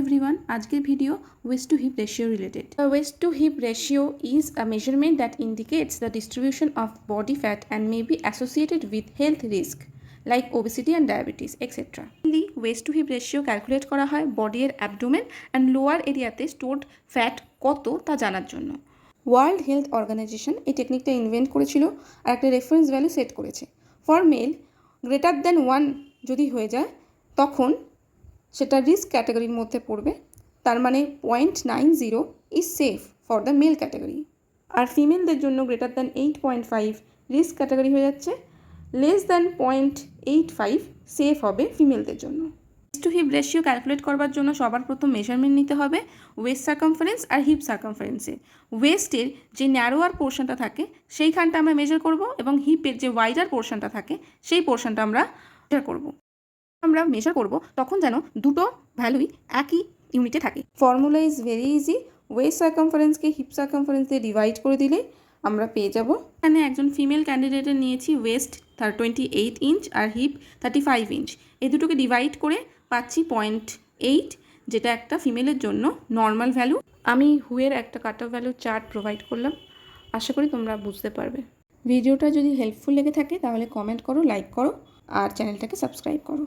everyone, আজকের video waist to hip ratio related. The waist to hip ratio is a measurement that indicates the distribution of body fat and may be associated with health risk like obesity and diabetes, etc. The waist to hip ratio calculate করা হয় body এর abdomen and lower এরিয়াতে stored fat কত তা জানার জন্য। World health organisation এই টেকনিকটা ইনভেন্ট করেছিল আর একটা রেফারেন্স ভ্যালু সেট করেছে। ফর মেল গ্রেটার দ্যান 1 যদি হয়ে যায় তখন সেটা রিস্ক ক্যাটাগরির মধ্যে পড়বে, তার মানে 0.90 is safe for the male category. আর ফিমেলদের জন্য গ্রেটার দ্যান 8.5 রিস্ক ক্যাটাগরি হয়ে যাচ্ছে, লেস দ্যান 0.85 সেফ হবে ফিমেলদের জন্য। Waist to hip ratio calculate করবার জন্য সবার প্রথম মেজারমেন্ট নিতে হবে ওয়েস্ট সার্কামফারেন্স আর হিপ সার্কামফারেন্সে। ওয়েস্টের যে ন্যারোয়ার পোর্শনটা থাকে সেইখানটা আমরা মেজার করব এবং হিপের যে ওয়াইডার পোর্শনটা থাকে সেই পোর্শনটা আমরা মেজার করব। আমরা মেজার করব তখন যেন দুটো ভ্যালুই একই ইউনিটে থাকে। Formula is very easy, waist সার্কামফারেন্সকে হিপ সার্কামফারেন্স দিয়ে ডিভাইড করে দিলে আমরা পেয়ে যাব। এখানে একজন ফিমেল ক্যান্ডিডেটের নিয়েছি ওয়েস্ট 28 ইঞ্চ আর হিপ 35 ইঞ্চ, এই দুটোকে ডিভাইড করে পাচ্ছি 0.8, যেটা একটা ফিমেলের জন্য নর্মাল ভ্যালু। আমি হুয়ের একটা cut off value chart provide করলাম, আশা করি তোমরা বুঝতে পারবে। ভিডিওটা যদি হেল্পফুল লেগে থাকে তাহলে কমেন্ট করো, লাইক করো আর চ্যানেলটাকে সাবস্ক্রাইব করো।